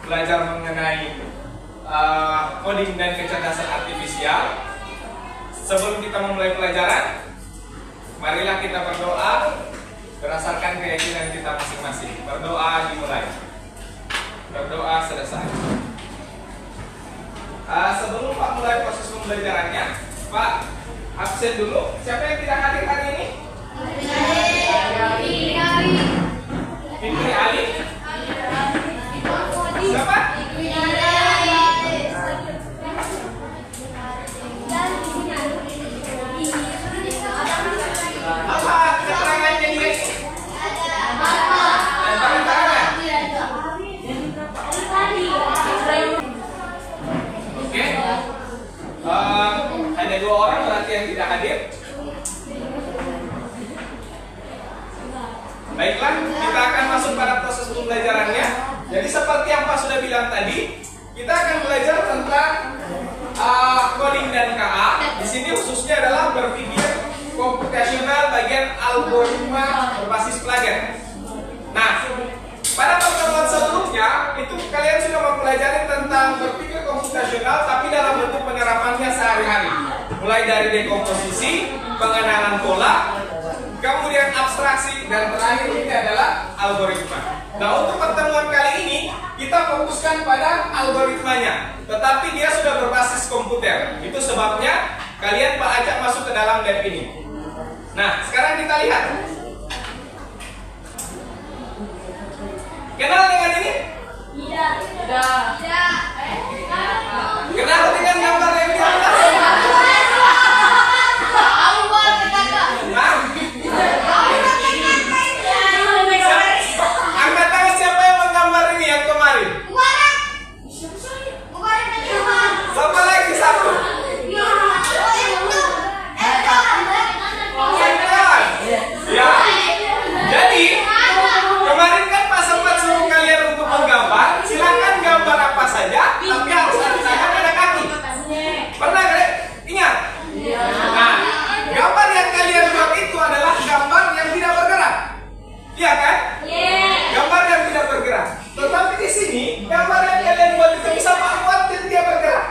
belajar mengenai coding dan kecerdasan artifisial. Sebelum kita memulai pelajaran, marilah kita berdoa berdasarkan keyakinan kita masing-masing. Berdoa dimulai. Berdoa selesai. Sebelum Pak mulai proses pembelajarannya, Pak absen dulu. Siapa yang tidak hadir hari ini? Fitri Ali. Siapa? Apa keterangannya dia? Oke. Hanya 2 orang berarti yang tidak hadir. Baiklah, kita akan masuk pada proses pembelajarannya. Jadi seperti yang Pak sudah bilang tadi, kita akan belajar tentang coding dan KA. Di sini khususnya adalah berpikir komputasional bagian algoritma berbasis plugin. Nah, pada pertemuan sebelumnya itu kalian sudah mempelajari tentang berpikir komputasional tapi dalam bentuk penerapannya sehari-hari. Mulai dari dekomposisi, pengenalan pola, kemudian abstraksi, dan terakhir ini adalah algoritma. Nah, untuk pertemuan kali ini kita fokuskan pada algoritmanya, tetapi dia sudah berbasis komputer. Itu sebabnya kalian Pak ajak masuk ke dalam lab ini. Nah, sekarang kita lihat. Kenal dengan ini? Tidak. Kenal dengan gambar yang di atas? Angkat tangan siapa yang menggambar ini yang kemarin? Siapa lagi satu? Ya. Jadi kemarin kan Pak sempat suruh kalian untuk menggambar. Silakan gambar apa saja, tapi harus ada tangan ada kaki. Pernah kalian ingat? Nah, gambar yang kalian buat itu adalah gambar yang tidak bergerak. Iya kan? Gambar yang tidak bergerak. Tetapi di sini gambar yang kalian buat itu bisa Pak buat dan dia bergerak.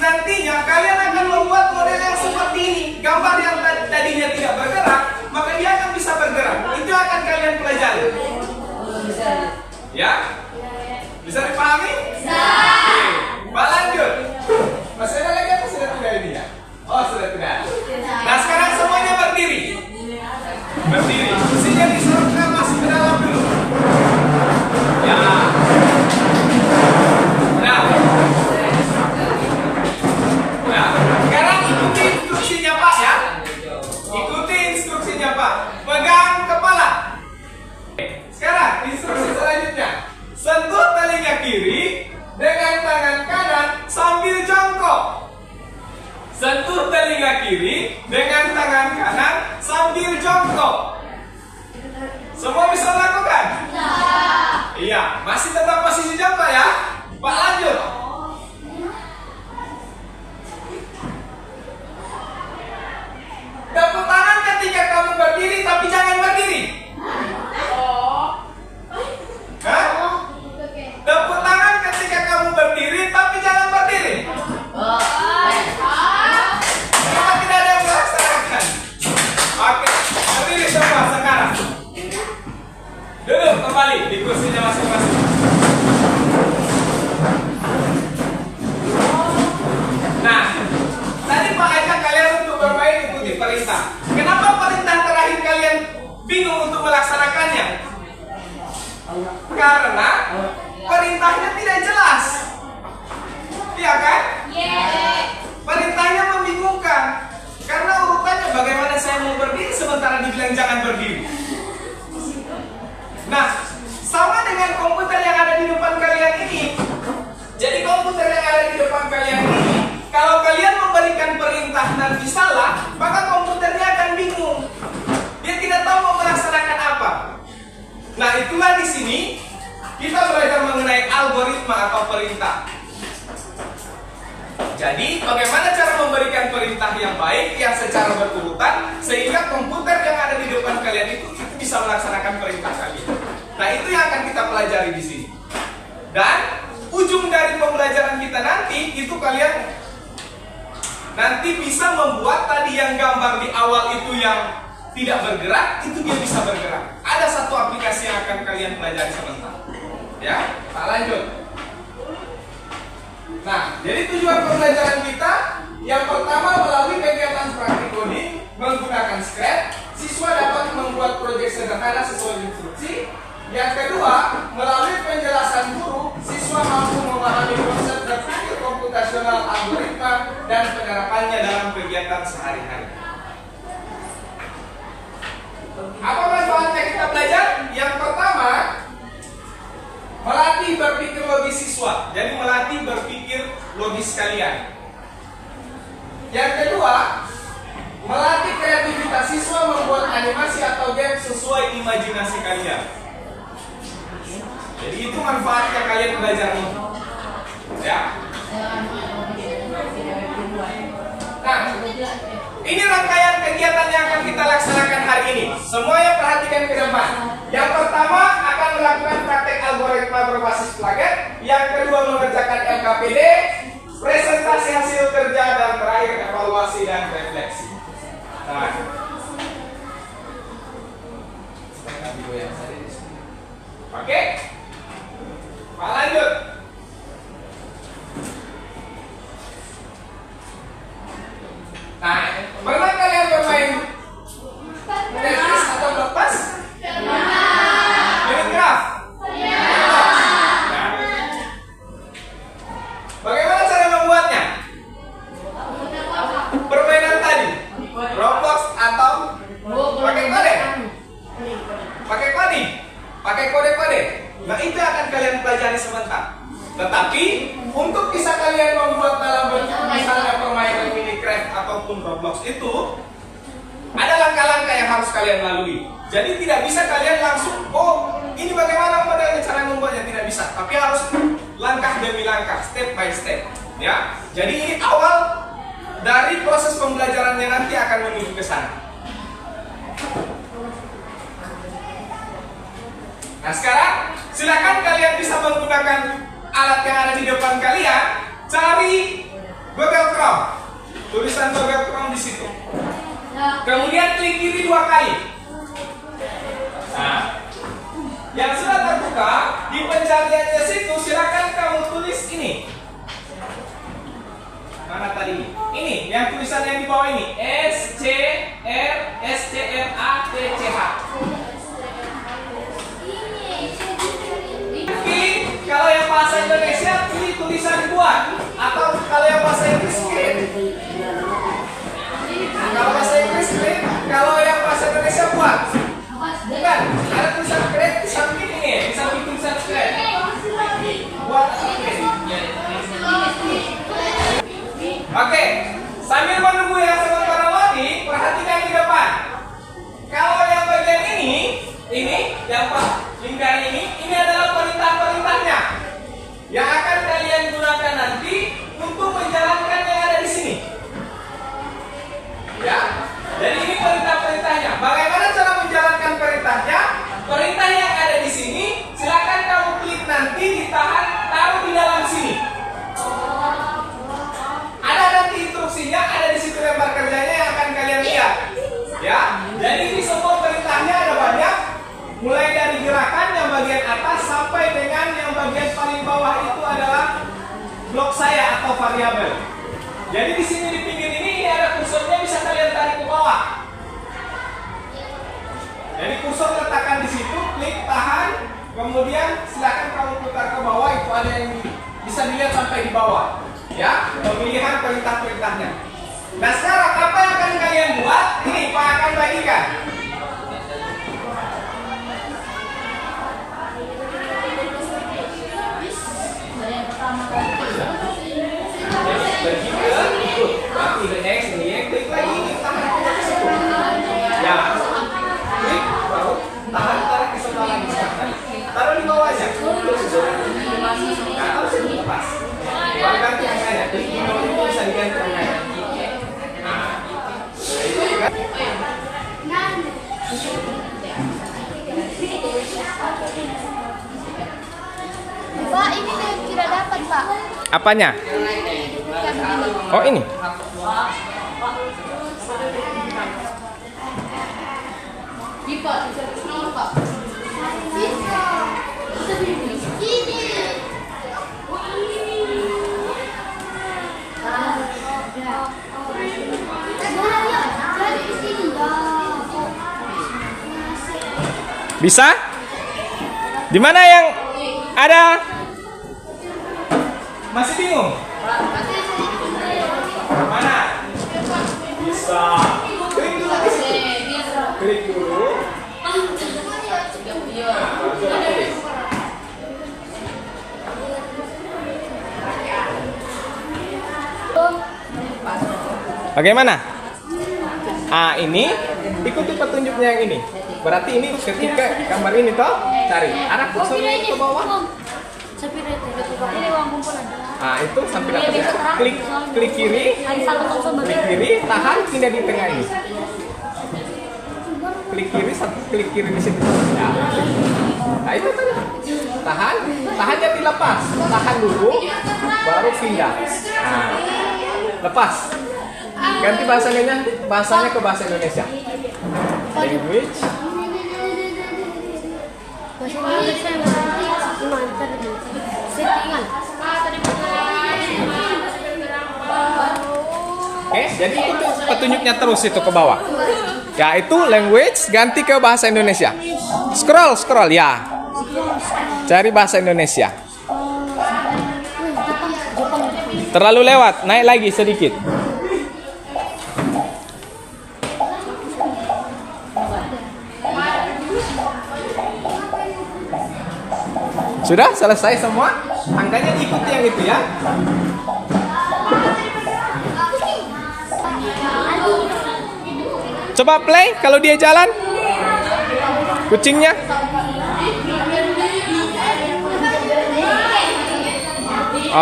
Nantinya kalian akan membuat model yang seperti ini. Gambar yang tadinya tidak bergerak, maka dia akan bisa bergerak. Itu akan kalian pelajari. Ya? Bisa dipahami? Bisa. Oke. Pak lanjut. Masih ada lagi apa sudah tidak ini ya? Oh, sudah tidak. Nah, sekarang semuanya berdiri. Berdiri. Mestinya diserahkan masuk ke dalam dulu. Ya. Nah, sekarang ikuti instruksinya Pak ya. Ikuti instruksinya Pak. Pegang kepala. Sekarang instruksi selanjutnya. Sentuh telinga kiri dengan tangan kanan sambil jongkok. Sentuh telinga kiri dengan tangan kanan sambil jongkok. Semua bisa lakukan? Iya, masih tetap posisi jongkok ya. Pak lanjut. Tepuk tangan ketika kamu berdiri, tapi jangan berdiri. Hah? Tepuk tangan ketika kamu berdiri, tapi jangan berdiri. Kenapa tidak ada yang melaksanakan? Oke. bingung untuk melaksanakannya? Karena perintahnya tidak jelas. Iya kan? Perintahnya membingungkan. Karena urutannya bagaimana saya mau berdiri sementara dibilang jangan berdiri. Nah, sama dengan komputer yang ada di depan kalian ini. Jadi komputer yang ada di depan kalian ini, kalau kalian memberikan perintah nanti salah, maka komputernya akan bingung. Dia tidak tahu mau melaksanakan apa. Nah, itulah di sini kita belajar mengenai algoritma atau perintah. Jadi, bagaimana cara memberikan perintah yang baik, yang secara berurutan, sehingga komputer yang ada di depan kalian itu bisa melaksanakan perintah kalian. Nah, itu yang akan kita pelajari di sini. Dan ujung dari pembelajaran kita nanti itu kalian nanti bisa membuat tadi yang gambar di awal itu yang tidak bergerak, itu dia bisa bergerak. Ada satu aplikasi yang akan kalian pelajari sebentar. Ya, tak lanjut. Nah, jadi tujuan pembelajaran kita yang pertama melalui kegiatan praktik coding menggunakan Scratch, siswa dapat membuat proyek sederhana sesuai instruksi. Yang kedua, melalui penjelasan guru, siswa mampu memahami konsep berpikir komputasional algoritma dan penerapannya dalam kegiatan sehari-hari. Apa manfaatnya kita belajar? Yang pertama, melatih berpikir logis siswa. Jadi melatih berpikir logis kalian. Yang kedua, melatih kreativitas siswa membuat animasi atau game sesuai imajinasi kalian. Jadi itu manfaatnya kalian belajar ini. Ya. Nah, ini rangkaian kegiatan yang akan kita laksanakan hari ini. Semuanya perhatikan ke depan. Yang pertama akan melakukan praktek algoritma berbasis plaget. Yang kedua mengerjakan LKPD, presentasi hasil kerja, dan terakhir evaluasi dan refleksi. Nah, oke? Pak lanjut. Nah, pernah kalian bermain Tetris atau Blockbuster? Minecraft? Nah, bagaimana cara membuatnya? Permainan tadi, Roblox atau pakai kode? Pakai coding? Pakai kode-kode? Nah, itu akan kalian pelajari sebentar. Tetapi untuk bisa kalian membuat dalam bentuk misalnya permainan Minecraft ataupun Roblox itu ada langkah-langkah yang harus kalian lalui. Jadi tidak bisa kalian langsung, oh ini bagaimana modelnya cara membuatnya, tidak bisa. Tapi harus langkah demi langkah, step by step. Ya, jadi ini awal dari proses pembelajarannya nanti akan menuju ke sana. Nah sekarang silakan kalian bisa menggunakan alat yang ada di depan kalian, cari Google Chrome, tulisan Google Chrome di situ. Kemudian klik kiri 2 kali. Nah, yang sudah terbuka di pencariannya situ silakan kamu tulis ini. Mana tadi? Ini yang tulisan yang di bawah ini, SCRATCH. Kalau yang bahasa Indonesia pilih tulisan buat, atau kalau yang bahasa Inggris pilih. Kalau bahasa Inggris pilih, kalau yang bahasa Indonesia buat. Bukan, ada tulisan create di samping ini, di samping tulisan create. Buat Oke, sambil menunggu yang sementara lagi, perhatikan di depan. Kalau yang bagian ini yang lingkar ini adalah perintah-perintahnya yang akan kalian gunakan nanti untuk menjalankan yang ada di sini. Ya, jadi ini perintah-perintahnya. Bagaimana cara menjalankan perintahnya? Perintah yang ada di sini, silakan kamu klik nanti, ditahan, taruh di dalam sini. Ada nanti instruksinya, ada di situ lembar kerjanya yang akan kalian lihat. Ya, jadi ini semua perintahnya ada banyak. Mulai dari gerakan yang bagian atas sampai dengan yang bagian paling bawah itu adalah blok saya atau variabel. Jadi di sini di pinggir ini ada kursornya, bisa kalian tarik ke bawah. Jadi Kemudian silakan kamu putar ke bawah, itu ada yang bisa dilihat sampai di bawah. Ya, pemilihan perintah-perintahnya. Nah sekarang apa yang akan kalian buat? Ini Pak akan bagikan. Bagi ke ikut, nanti the next ini klik lagi, tahan ya, klik baru tahan, tarik ke sebelah lagi, taruh di bawahnya, nah harus lepas, baru ganti tengahnya, klik di bawah itu bisa diganti tengahnya. Nah, itu juga. Pak, ini tidak dapat, Pak. Apanya? Oh ini. Bisa? Di mana yang ada? Masih bingung? Mana? Bisa. Klik dulu di situ. Klik dulu. Bagaimana? Ah, ini ikuti petunjuknya yang ini. Berarti ini ketika gambar ini toh, cari arah kursornya ke bawah. Ah, itu sampai dapat. Klik kiri, tahan, pindah di tengah ini. Klik kiri di situ. Nah, itu tadi. Tahannya dilepas. Tahan dulu, baru pindah. Nah, lepas. Ganti bahasanya ke bahasa Indonesia. Language. Oke, jadi itu petunjuknya terus itu ke bawah. Ya, itu language ganti ke bahasa Indonesia. Scroll ya. Cari bahasa Indonesia. Terlalu lewat, naik lagi sedikit. Sudah selesai semua? Angkanya ikuti yang itu ya. Coba play kalau dia jalan. Kucingnya.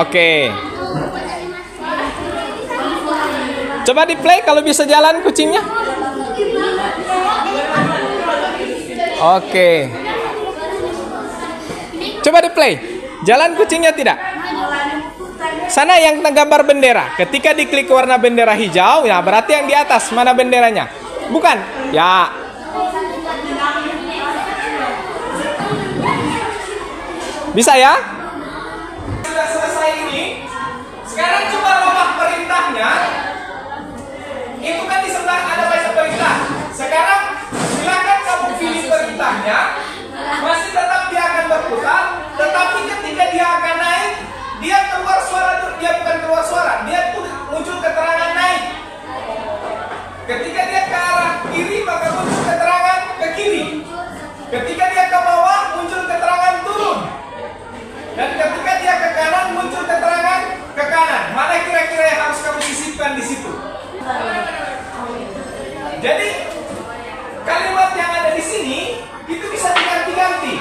Oke. Coba di play kalau bisa jalan kucingnya. Oke. Coba di play. Jalan kucingnya tidak? Sana yang gambar bendera. Ketika diklik warna bendera hijau, ya berarti yang di atas mana benderanya? Bukan? Ya. Bisa ya? Sudah selesai ini. Sekarang coba rubah perintahnya. Itu kan di sebelah ada banyak perintah. Sekarang silakan kamu pilih perintahnya. Masih tetap dia akan berputar, tetapi ketika dia akan naik, dia keluar suara, dia bukan keluar suara, dia muncul keterangan naik. Ketika dia ke arah kiri, maka muncul keterangan ke kiri. Ketika dia ke bawah, muncul keterangan turun. Dan ketika dia ke kanan, muncul keterangan ke kanan. Mana kira-kira yang harus kamu sisipkan di situ? Jadi kalimat yang ada di sini itu bisa diganti-ganti.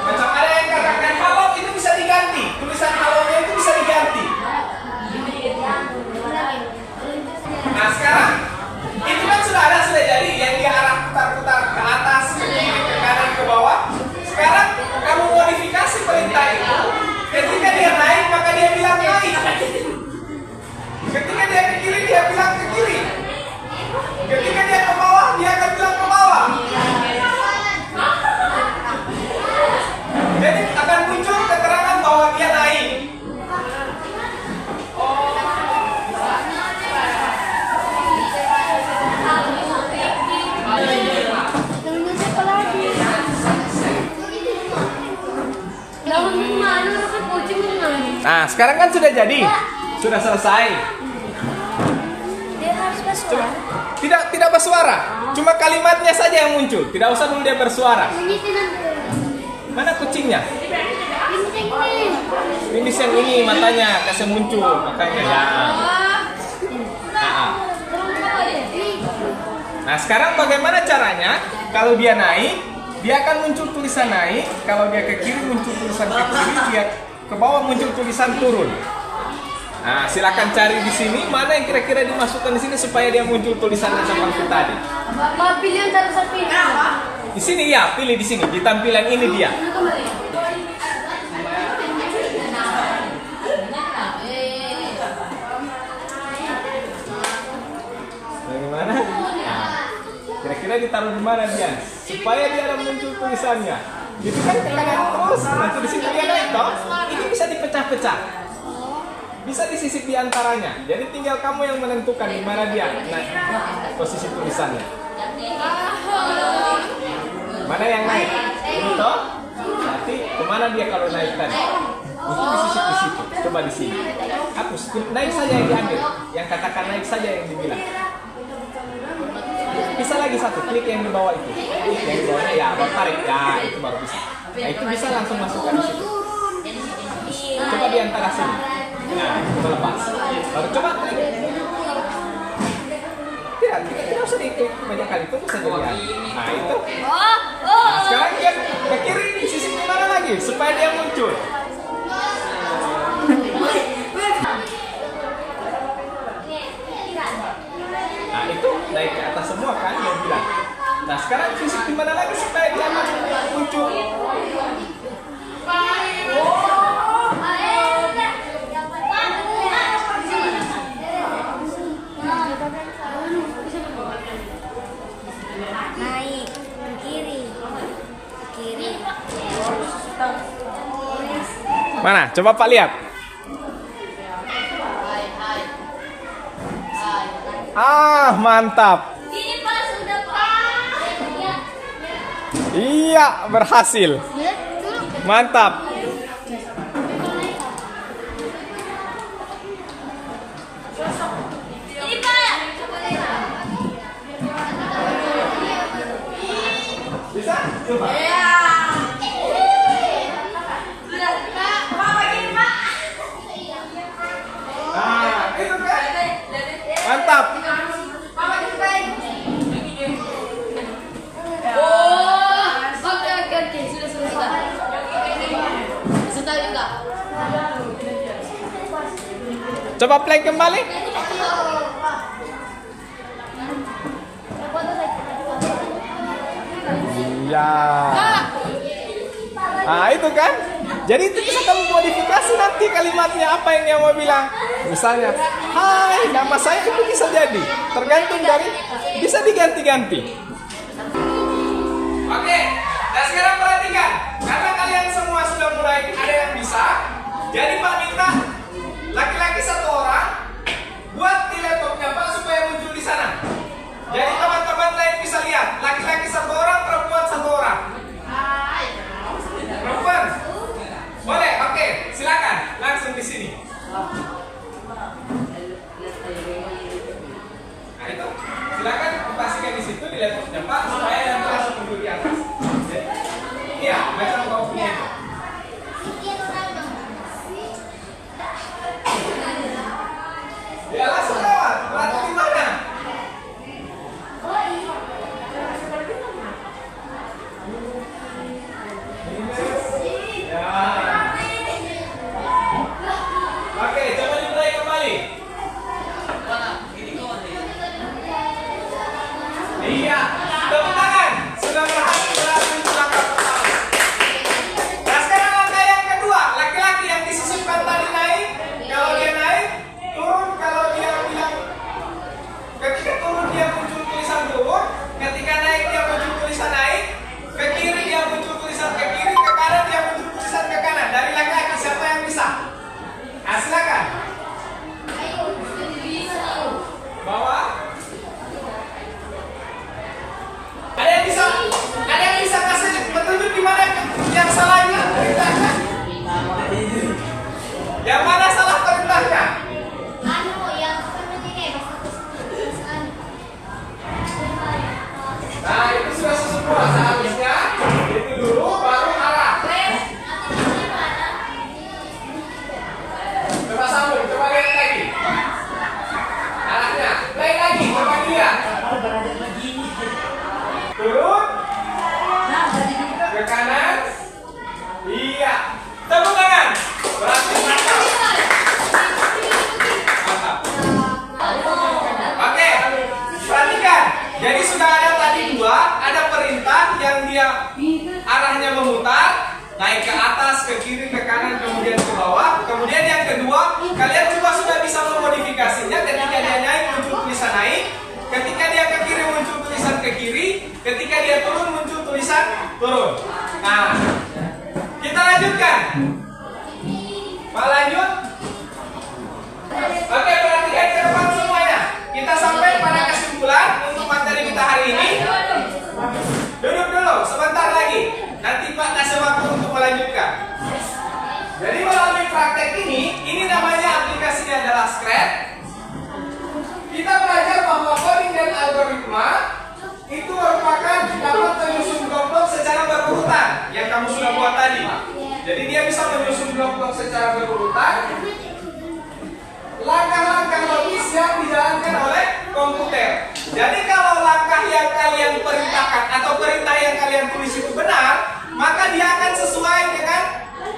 Macam ada yang katakan halo, itu bisa diganti. Tulisan halonya itu bisa diganti. Nah sekarang itu kan sudah jadi yang dia arah putar-putar ke atas, ke kiri, ke kanan, ke bawah. Sekarang kamu modifikasi perintah itu. Ketika dia naik maka dia bilang naik. Ketika dia ke kiri dia bilang ke kiri. Ketika dia ke bawah dia akan bilang ke bawah. Jadi akan muncul keterangan bahwa dia naik. Nah, sekarang kan sudah jadi. Sudah selesai. Dia harus bersuara. Tidak bersuara. Cuma kalimatnya saja yang muncul. Tidak usah dulu dia bersuara. Mana kucingnya? Ini yang ini matanya kasih muncul makanya ya. Nah, sekarang bagaimana caranya? Kalau dia naik, dia akan muncul tulisan naik. Kalau dia ke kiri muncul tulisan ke kiri, dia ke bawah muncul tulisan turun. Nah, silakan cari di sini mana yang kira-kira dimasukkan di sini supaya dia muncul tulisannya seperti tadi. Pilih yang harus pilih. Di sini ya, pilih di sini. Di tampilan ini dia. Bagaimana? Nah, kira-kira ditaruh di mana dia? Supaya dia ada muncul tulisannya. Itu kan ke kanan terus. Nanti di sini dia naik toh. Ini bisa dipecah-pecah. Bisa disisip di antaranya. Jadi tinggal kamu yang menentukan di mana dia naik posisi tulisannya. Mana yang naik? Ini toh. Nanti kemana dia kalau naik tadi? Itu disisip di situ. Coba di sini. Hapus. Naik saja yang diambil. Yang katakan naik saja yang dibilang. Bisa lagi satu, klik yang di bawah itu. Klik yang di bawahnya ya, baru tarik. Ya, itu baru bisa. Nah, itu bisa langsung masukkan di situ. Coba di antara sini. Nah, coba lepas. Baru coba klik. Tidak usah diklik banyak kali, itu bisa jadi. Nah, itu. Nah, sekarang dia ke kiri di sisi mana lagi supaya dia muncul. Nah, itu naik ke atas semua kan yang bilang. Nah, sekarang sisi di mana lagi supaya dia muncul. Naik ke kiri. Kiri. Mana? Coba Pak lihat. Ah, mantap. Ini Pak sudah Pak. Iya, berhasil. Mantap. Ini Pak. Bisa? Coba. Sudah Pak. Pak begini Pak. Nah, itu kan. Mantap. Oke, sudah. Sudah juga. Coba play kembali. Iya. Nah, itu kan. Jadi itu bisa kamu modifikasi nanti kalimatnya apa yang dia mau bilang. Misalnya, hai, nama saya itu bisa jadi. Tergantung dari, bisa diganti-ganti. Oke, dan sekarang perhatikan. Karena kalian semua sudah mulai ada yang bisa. Jadi Pak minta laki-laki satu orang buat di laptopnya Pak supaya muncul di sana. Jadi teman-teman lain bisa lihat. Laki-laki satu orang, perempuan satu orang. Perempuan? Boleh, oke, silakan langsung di sini. Nah itu, silakan pastikan di situ di laptopnya Pak supaya yang langsung muncul di atas. Iya, macam kau punya itu. Ya langsung lewat. Berarti di mana? Ya. Oke, coba dimulai kembali. Iya, kita belajar bahwa coding dan algoritma itu merupakan dapat menyusun blok-blok secara berurutan yang kamu sudah buat tadi. Jadi dia bisa menyusun blok-blok secara berurutan. Langkah-langkah logis yang dijalankan oleh komputer. Jadi kalau langkah yang kalian perintahkan atau perintah yang kalian tulis itu benar, maka dia akan sesuai dengan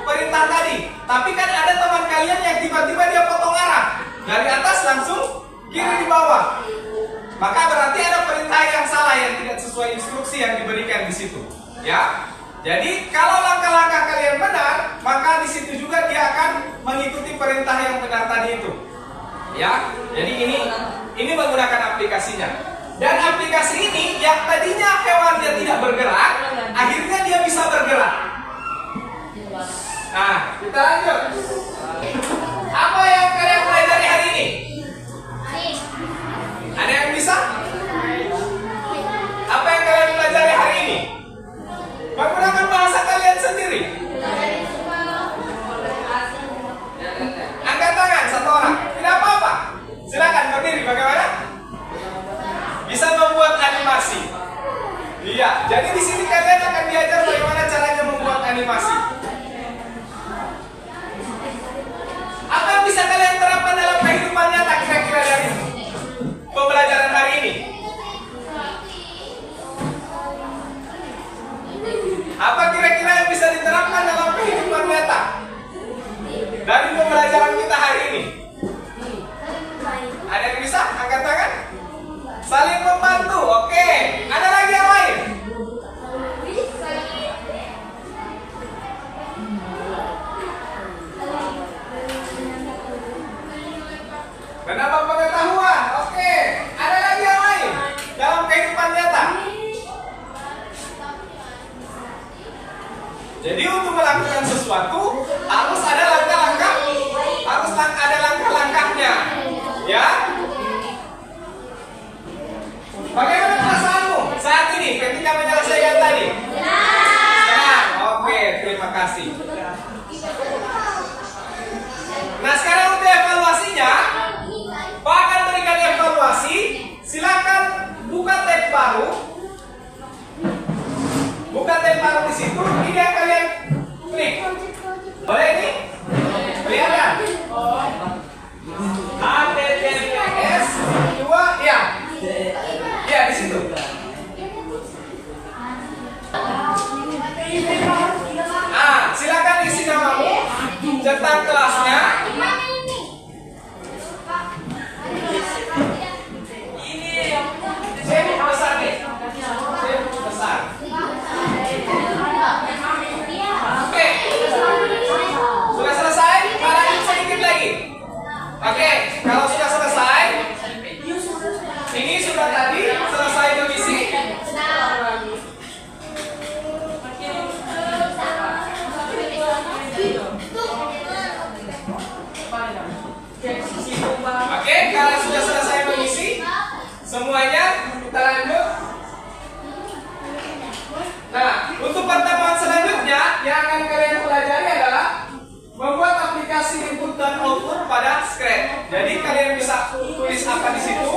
perintah tadi. Tapi kan ada teman kalian yang tiba-tiba dia potong arah dari atas langsung kiri di bawah. Maka berarti ada perintah yang salah yang tidak sesuai instruksi yang diberikan di situ. Ya. Jadi kalau langkah-langkah kalian benar, maka di situ juga dia akan mengikuti perintah yang benar tadi itu. Ya. Jadi ini menggunakan aplikasinya. Dan aplikasi ini yang tadinya hewan dia tidak bergerak, akhirnya dia bisa bergerak. Nah, kita lanjut. Apa yang kalian pelajari hari ini? Ada yang bisa? Apa yang kalian pelajari hari ini? Menggunakan bahasa kalian sendiri. Angkat tangan satu orang. Tidak apa-apa. Silakan berdiri. Bagaimana? Bisa membuat animasi. Iya. Jadi di sini kalian akan diajar bagaimana caranya membuat animasi. Apa yang bisa kalian terapkan dalam kehidupan nyata kira-kira dari pembelajaran hari ini? Apa kira-kira yang bisa diterapkan dalam kehidupan nyata dari pembelajaran kita hari ini? Ada yang bisa? Angkat tangan. Saling membantu. Oke. Ada lagi yang lain? Menambah pengetahuan. Oke. Ada lagi yang lain dalam kehidupan nyata? Jadi untuk melakukan sesuatu harus ada langkah-langkah, harus ada langkah-langkahnya, ya. Bagaimana perasaanmu saat ini ketika menyelesaikan tadi? Senang. Oke, terima kasih. Nah, sekarang untuk evaluasinya, Pak akan berikan evaluasi. Silakan buka tab baru. Buka tab baru di situ. Ini yang kalian klik. Boleh ini? Kelihatan? HTTPS 2 ya. Ya di situ. Silakan isi namamu, cetak kelasnya. Save besar nih. Save besar. Oke. Sudah selesai? Lanjut sedikit lagi. Oke, kalau sudah selesai, ini sudah tadi selesai mengisi. Oke, kalau sudah selesai mengisi semuanya, kita lanjut. Nah, untuk pertemuan selanjutnya yang akan kalian pelajari adalah membuat aplikasi input dan output pada Scratch. Jadi kalian bisa tulis apa di situ?